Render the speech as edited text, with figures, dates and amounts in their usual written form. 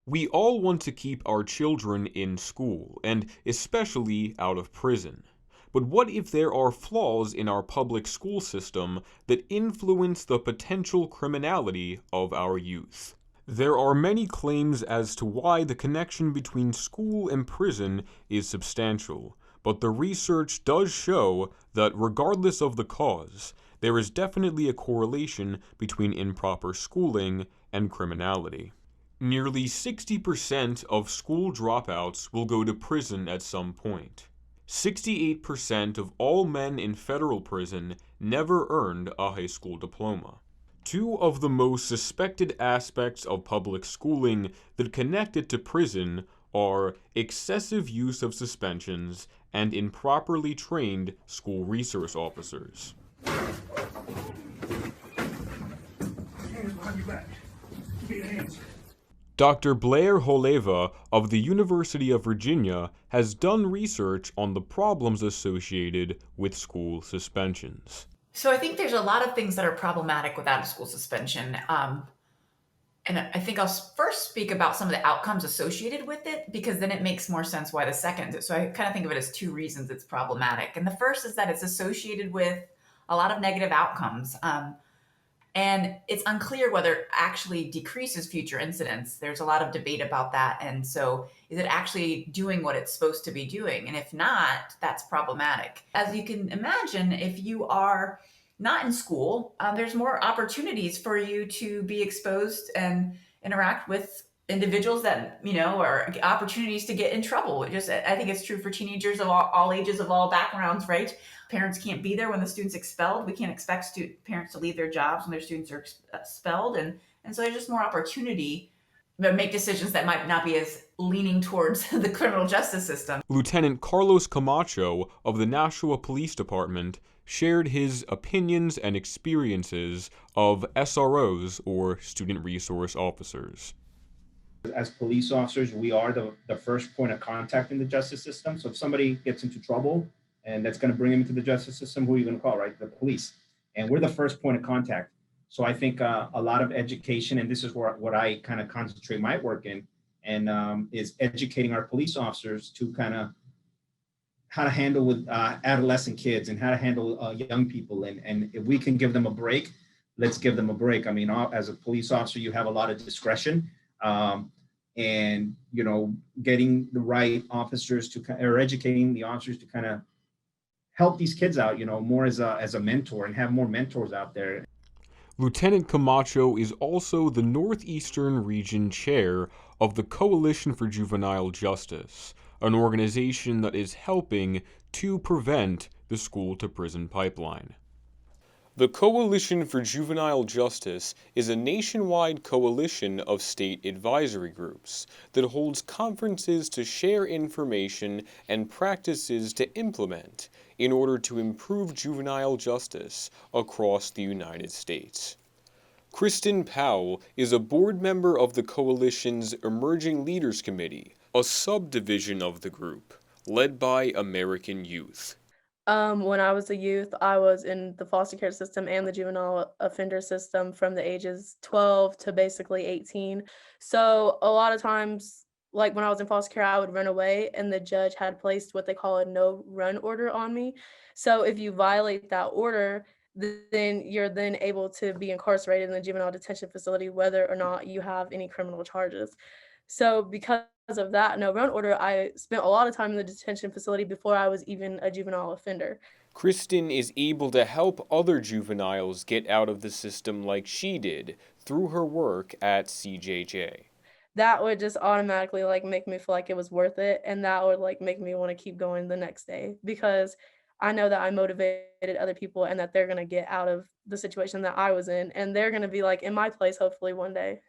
We all want to keep our children in school, and especially out of prison. But what if there are flaws in our public school system that influence the potential criminality of our youth? There are many claims as to why the connection between school and prison is substantial, but the research does show that regardless of the cause, there is definitely a correlation between improper schooling and criminality. Nearly 60% of school dropouts will go to prison at some point. 68% of all men in federal prison never earned a high school diploma. Two of the most suspected aspects of public schooling that connect it to prison are excessive use of suspensions and improperly trained school resource officers. Hands behind your back. Keep your hands. Dr. Blair Holeva of the University of Virginia has done research on the problems associated with school suspensions. So I think there's a lot of things that are problematic with out of school suspension. And I think I'll first speak about some of the outcomes associated with it, because then it makes more sense why the second. So I kind of think of it as two reasons it's problematic. And the first is that it's associated with a lot of negative outcomes. And it's unclear whether it actually decreases future incidents. There's a lot of debate about that. And so is it actually doing what it's supposed to be doing? And if not, that's problematic. As you can imagine, if you are not in school, there's more opportunities for you to be exposed and interact with individuals that, or opportunities to get in trouble. I think it's true for teenagers of all ages, of all backgrounds, right? Parents can't be there when the student's expelled. We can't expect parents to leave their jobs when their students are expelled. And so there's just more opportunity to make decisions that might not be as leaning towards the criminal justice system. Lieutenant Carlos Camacho of the Nashua Police Department shared his opinions and experiences of SROs, or Student Resource Officers. As police officers, we are the first point of contact in the justice system. So if somebody gets into trouble and that's going to bring them into the justice system, who are you going to call, right? The police. And we're the first point of contact. So I think a lot of education, and this is what I kind of concentrate my work in, and is educating our police officers to kind of how to handle with adolescent kids and how to handle young people. And if we can give them a break, let's give them a break. I mean, as a police officer, you have a lot of discretion. And getting the right officers or educating the officers to kind of help these kids out, more as a mentor, and have more mentors out there. Lieutenant Camacho is also the Northeastern Region Chair of the Coalition for Juvenile Justice, an organization that is helping to prevent the school-to-prison pipeline. The Coalition for Juvenile Justice is a nationwide coalition of state advisory groups that holds conferences to share information and practices to implement in order to improve juvenile justice across the United States. Kristen Powell is a board member of the coalition's Emerging Leaders Committee, a subdivision of the group, led by American Youth. When I was a youth, I was in the foster care system and the juvenile offender system from the ages 12 to basically 18. So a lot of times, like when I was in foster care, I would run away, and the judge had placed what they call a no run order on me. So if you violate that order, then you're then able to be incarcerated in the juvenile detention facility, whether or not you have any criminal charges. So because of that no run order, I spent a lot of time in the detention facility before I was even a juvenile offender. Kristen is able to help other juveniles get out of the system like she did through her work at CJJ. That would just automatically make me feel like it was worth it, and that would make me want to keep going the next day, because I know that I motivated other people and that they're going to get out of the situation that I was in, and they're going to be in my place hopefully one day.